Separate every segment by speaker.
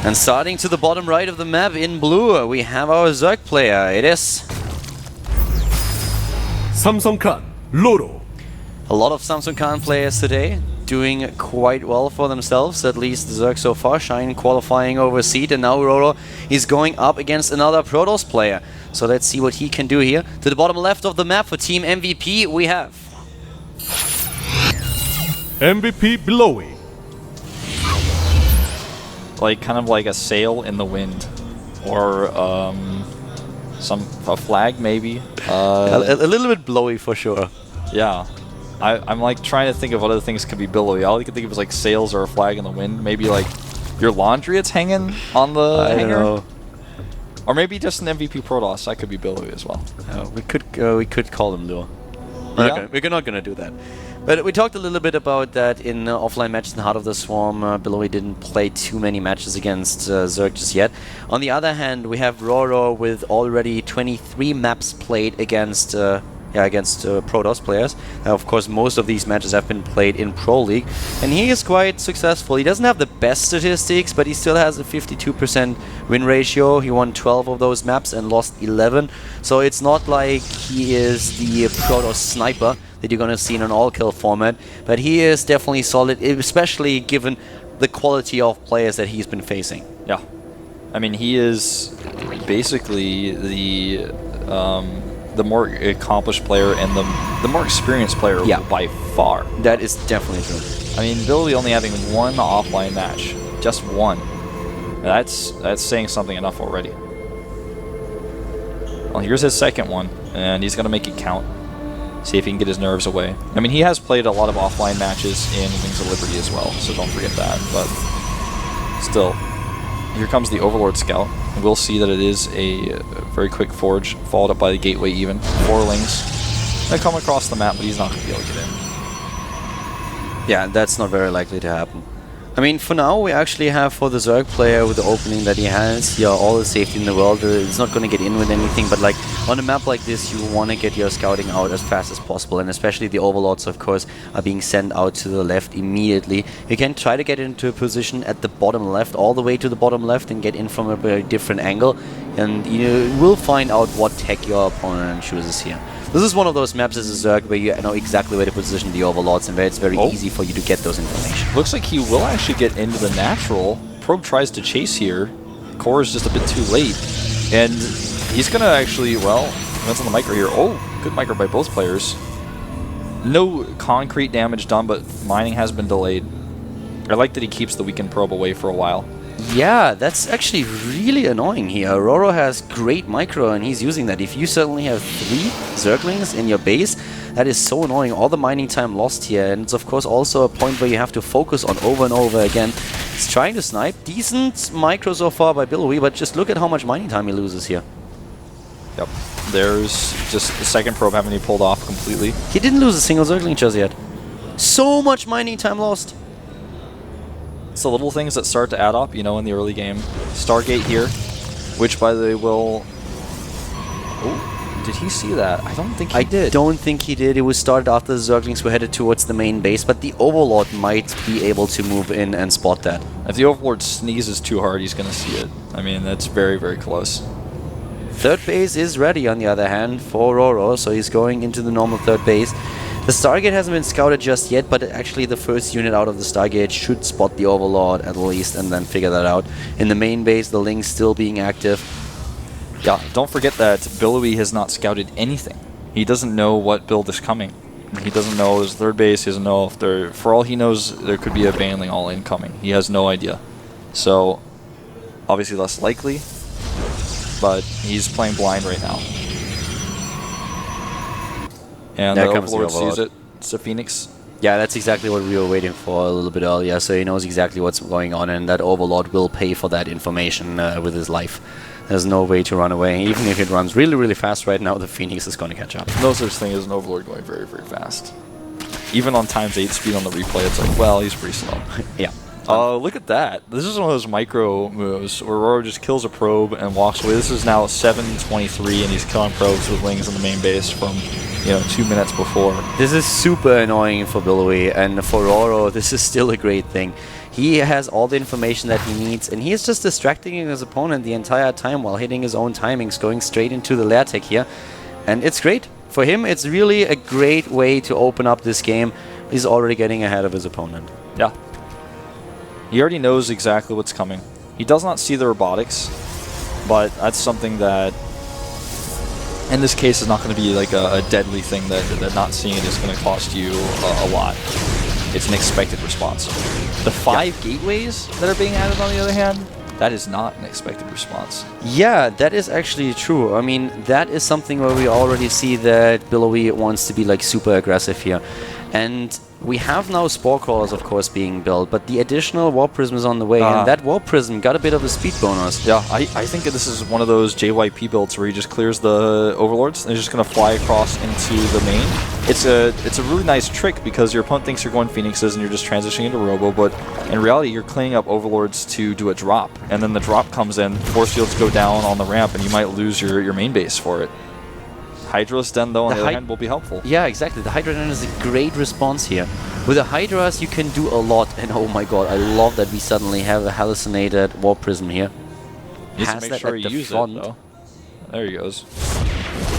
Speaker 1: And starting to the bottom right of the map in blue, we have our Zerg player. It is
Speaker 2: 삼성칸 RorO.
Speaker 1: a lot of Samsung Khan players today doing quite well for themselves, at least the Zerg so far. Shine qualifying over Seed, and now RorO is going up against another Protoss player. So let's see what he can do here. To the bottom left of the map for Team MVP, we have
Speaker 2: MVP Billowy.
Speaker 3: Like kind of like a sail in the wind, or a flag maybe.
Speaker 1: a little bit blowy for sure.
Speaker 3: Yeah, I'm like trying to think of what other things could be billowy. All I can think of is like sails or a flag in the wind. Maybe like your laundry that's hanging on the
Speaker 1: I
Speaker 3: hanger.
Speaker 1: don't know.
Speaker 3: Or maybe just an MVP Protoss. That could be billowy as well.
Speaker 1: We could call him lure.
Speaker 3: Yeah.
Speaker 1: We're not gonna do that. But we talked a little bit about that in offline matches in Heart of the Swarm. Billowy didn't play too many matches against Zerg just yet. On the other hand, we have RorO with already 23 maps played against Protoss players. Of course, most of these matches have been played in Pro League, and he is quite successful. He doesn't have the best statistics, but he still has a 52% win ratio. He won 12 of those maps and lost 11. So it's not like he is the Protoss sniper that you're going to see in an all-kill format, but he is definitely solid, especially given the quality of players that he's been facing.
Speaker 3: Yeah, I mean he is basically the more accomplished player and the more experienced player by far.
Speaker 1: That is definitely true.
Speaker 3: I mean, Billowy only having one offline match, just one. That's saying something enough already. Well, here's his second one, and he's gonna make it count. See if he can get his nerves away. I mean, he has played a lot of offline matches in Wings of Liberty as well, so don't forget that. But still, here comes the Overlord Scout. We'll see that it is a very quick forge, followed up by the Gateway even. 4 lings. They come across the map, but he's not going to be able to get in.
Speaker 1: Yeah, that's not very likely to happen. I mean, for now, we actually have for the Zerg player with the opening that he has, all the safety in the world. It's not going to get in with anything, but like on a map like this, you want to get your scouting out as fast as possible, and especially the Overlords, of course, are being sent out to the left immediately. You can try to get into a position at the bottom left, all the way to the bottom left, and get in from a very different angle, and you will find out what tech your opponent chooses here. This is one of those maps as a Zerg where you know exactly where to position the Overlords and where it's very easy for you to get those information.
Speaker 3: Looks like he will actually get into the natural. Probe tries to chase here. Core is just a bit too late. And he's going to actually, well, depends on the micro here. Oh, good micro by both players. No concrete damage done, but mining has been delayed. I like that he keeps the weakened probe away for a while.
Speaker 1: Yeah, that's actually really annoying here. RorO has great micro and he's using that. If you suddenly have 3 Zerglings in your base, that is so annoying. All the mining time lost here, and it's of course also a point where you have to focus on over and over again. He's trying to snipe. Decent micro so far by Billowy, but just look at how much mining time he loses here.
Speaker 3: Yep. There's just the second probe having to be pulled off completely.
Speaker 1: He didn't lose a single Zergling just yet. So much mining time lost.
Speaker 3: It's the little things that start to add up, you know, in the early game. Stargate here, which by the way will... Oh, did he see that? I don't think he did.
Speaker 1: I don't think he did. It was started after the Zerglings were headed towards the main base, but the Overlord might be able to move in and spot that.
Speaker 3: If the Overlord sneezes too hard, he's going to see it. I mean, that's very, very close.
Speaker 1: Third base is ready, on the other hand, for RorO, so he's going into the normal third base. The Stargate hasn't been scouted just yet, but actually the first unit out of the Stargate should spot the Overlord at least and then figure that out. In the main base, the Ling's still being active.
Speaker 3: Yeah, don't forget that Billowy has not scouted anything. He doesn't know what build is coming. He doesn't know his third base, he doesn't know if there... For all he knows, there could be a Banling all incoming. He has no idea. So, obviously less likely, but he's playing blind right now. And the Overlord sees it. It's a Phoenix.
Speaker 1: Yeah, that's exactly what we were waiting for a little bit earlier, so he knows exactly what's going on, and that Overlord will pay for that information with his life. There's no way to run away. Even if it runs really, really fast right now, the Phoenix is going to catch up.
Speaker 3: No such thing as an Overlord going very, very fast. Even on times 8 speed on the replay, it's like, well, he's pretty slow.
Speaker 1: Yeah.
Speaker 3: Oh, look at that. This is one of those micro moves where RorO just kills a probe and walks away. This is now 7:23, and he's killing probes with Lings in the main base from, 2 minutes before.
Speaker 1: This is super annoying for Billowy, and for RorO, this is still a great thing. He has all the information that he needs, and he is just distracting his opponent the entire time while hitting his own timings, going straight into the lair tech here. And it's great. For him, it's really a great way to open up this game. He's already getting ahead of his opponent.
Speaker 3: Yeah. He already knows exactly what's coming. He does not see the robotics, but that's something that, in this case, is not going to be like a deadly thing that not seeing it is going to cost you a lot. It's an expected response. The 5 gateways that are being added, on the other hand, that is not an expected response.
Speaker 1: Yeah, that is actually true. I mean, that is something where we already see that Billowy wants to be like super aggressive here. And we have now Spore Crawlers, of course, being built, but the additional Warp Prism is on the way, and that Warp Prism got a bit of a speed bonus.
Speaker 3: Yeah, I think this is one of those JYP builds where he just clears the Overlords and he's just going to fly across into the main. It's a really nice trick because your opponent thinks you're going Phoenixes and you're just transitioning into Robo, but in reality you're cleaning up Overlords to do a drop, and then the drop comes in, force fields go down on the ramp, and you might lose your main base for it. Hydra's Den, though, on the other hand, will be helpful.
Speaker 1: Yeah, exactly. The Hydra Den is a great response here. With the Hydras, you can do a lot, and oh my god, I love that we suddenly have a hallucinated Warp Prism here.
Speaker 3: You have to make sure you use it, though. There he goes.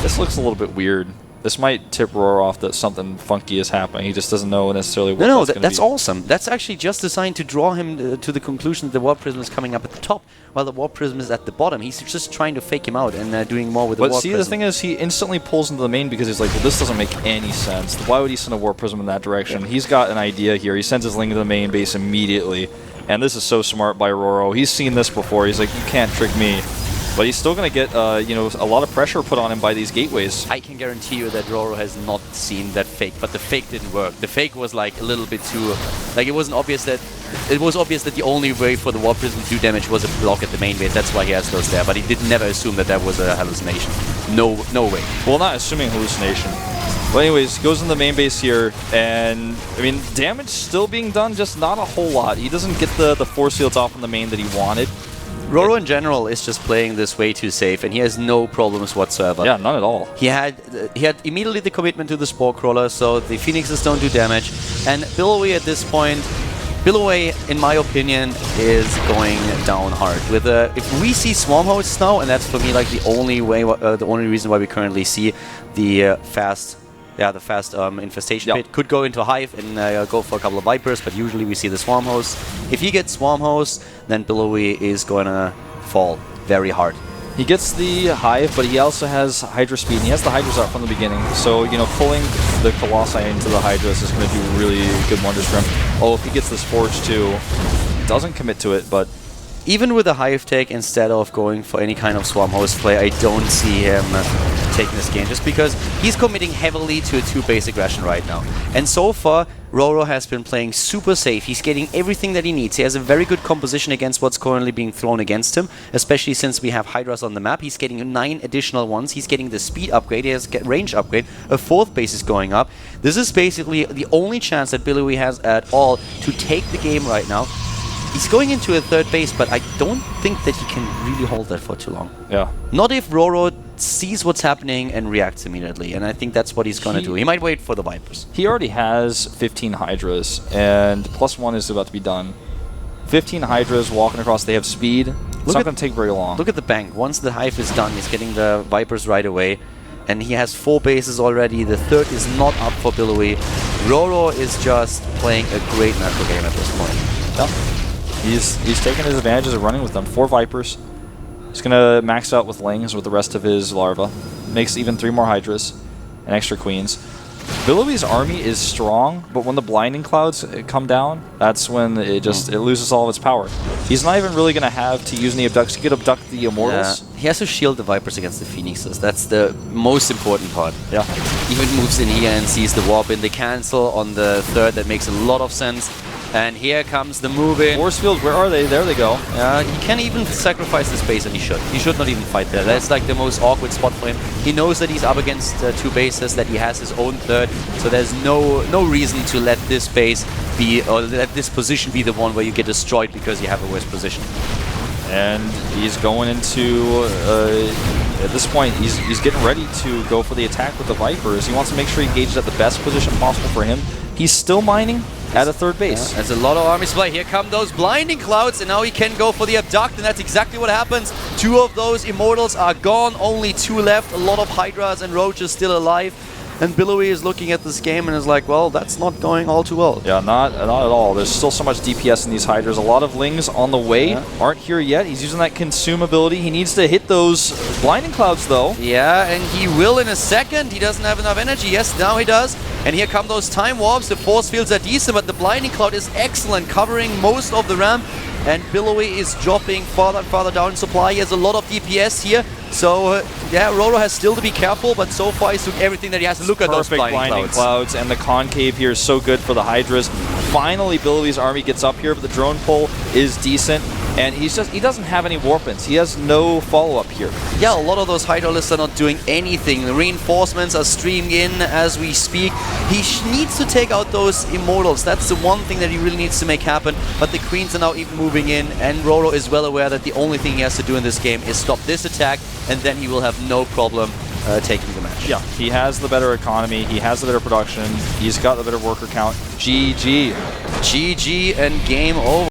Speaker 3: This looks a little bit weird. This might tip RorO off that something funky is happening. He just doesn't know necessarily what that's going to be.
Speaker 1: That's awesome. That's actually just designed to draw him to the conclusion that the Warp Prism is coming up at the top, while the Warp Prism is at the bottom. He's just trying to fake him out and doing more with the Warp Prism.
Speaker 3: But see, the thing is, he instantly pulls into the main because he's like, well, this doesn't make any sense. Why would he send a Warp Prism in that direction? Yeah. He's got an idea here. He sends his Ling to the main base immediately. And this is so smart by RorO. He's seen this before. He's like, you can't trick me. But he's still going to get, a lot of pressure put on him by these gateways.
Speaker 1: I can guarantee you that RorO has not seen that fake, but the fake didn't work. The fake was like a little bit too, like it was obvious that the only way for the Warp Prism to do damage was a block at the main base. That's why he has those there. But he did never assume that was a hallucination. No way.
Speaker 3: Well, not assuming hallucination. But anyways, he goes in the main base here, and I mean, damage still being done, just not a whole lot. He doesn't get the force fields off on the main that he wanted.
Speaker 1: RorO in general is just playing this way too safe, and he has no problems whatsoever.
Speaker 3: Yeah, none at all.
Speaker 1: He had immediately the commitment to the Spore Crawler, so the Phoenixes don't do damage. And Billowy at this point, Billowy, in my opinion, is going down hard. With if we see Swarm Hosts now, and that's for me like the only reason why we currently see the fast infestation pit. Could go into Hive and go for a couple of Vipers, but usually we see the Swarm Host. If he gets Swarm Host, then Billowy is going to fall very hard.
Speaker 3: He gets the Hive, but he also has Hydra speed, and he has the Hydras out from the beginning. So, pulling the Colossi into the Hydras is going to do really good wonders for him. Oh, if he gets this Forge too, doesn't commit to it, but
Speaker 1: even with a Hive take, instead of going for any kind of Swarm Host play, I don't see him taking this game, just because he's committing heavily to a 2-base aggression right now. And so far, RorO has been playing super safe. He's getting everything that he needs. He has a very good composition against what's currently being thrown against him, especially since we have Hydras on the map. He's getting 9 additional ones. He's getting the speed upgrade. He has a range upgrade. A 4th base is going up. This is basically the only chance that Billowy has at all to take the game right now. He's going into a 3rd base, but I don't think that he can really hold that for too long.
Speaker 3: Yeah.
Speaker 1: Not if RorO sees what's happening and reacts immediately, and I think that's what he's going to do. He might wait for the Vipers.
Speaker 3: He already has 15 Hydras, and +1 is about to be done. 15 Hydras walking across, they have speed. It's not going to take very long.
Speaker 1: Look at the bank. Once the Hive is done, he's getting the Vipers right away, and he has 4 bases already. The 3rd is not up for Billowy. RorO is just playing a great macro game at this point.
Speaker 3: Yeah. He's taking his advantages of running with them. 4 Vipers. He's going to max out with Lings with the rest of his larva. Makes even 3 more Hydras and extra Queens. Billowy's army is strong, but when the blinding clouds come down, that's when it loses all of its power. He's not even really going to have to use any abducts. He could abduct the Immortals.
Speaker 1: Yeah. He has to shield the Vipers against the Phoenixes. That's the most important part.
Speaker 3: Yeah.
Speaker 1: Even moves in here and sees the Warp in. They cancel on the 3rd. That makes a lot of sense. And here comes the move in.
Speaker 3: Force field, where are they? There they go.
Speaker 1: He can even sacrifice the space, and he should. He should not even fight there. That's like the most awkward spot for him. He knows that he's up against 2 bases, that he has his own third, so there's no reason to let this base be, or let this position be the one where you get destroyed because you have a worse position.
Speaker 3: And he's going into, at this point, he's getting ready to go for the attack with the Vipers. He wants to make sure he engages at the best position possible for him. He's still mining at a third base.
Speaker 1: There's a lot of army supply. Here come those blinding clouds, and now he can go for the abduct, and that's exactly what happens. 2 of those immortals are gone, only 2 left. A lot of Hydras and Roaches still alive. And Billowy is looking at this game and is like, well, that's not going all too well.
Speaker 3: Yeah, not at all. There's still so much DPS in these Hydras. A lot of Lings on the way aren't here yet. He's using that consume ability. He needs to hit those blinding clouds, though.
Speaker 1: Yeah, and he will in a second. He doesn't have enough energy. Yes, now he does. And here come those time warps. The force fields are decent, but the blinding cloud is excellent, covering most of the ramp. And Billowy is dropping farther and farther down in supply. He has a lot of DPS here. So, yeah, RorO has still to be careful, but so far he's doing everything that he has to. Look at those blinding clouds.
Speaker 3: And the concave here is so good for the Hydras. Finally, Billowy's army gets up here, but the drone pull is decent. And he doesn't have any warpins. He has no follow-up here.
Speaker 1: Yeah, a lot of those Hydralists are not doing anything. The reinforcements are streaming in as we speak. He needs to take out those Immortals. That's the one thing that he really needs to make happen. But the Queens are now even moving in, and RorO is well aware that the only thing he has to do in this game is stop this attack, and then he will have no problem taking the match.
Speaker 3: Yeah, he has the better economy. He has the better production. He's got the better worker count. GG.
Speaker 1: GG and game over.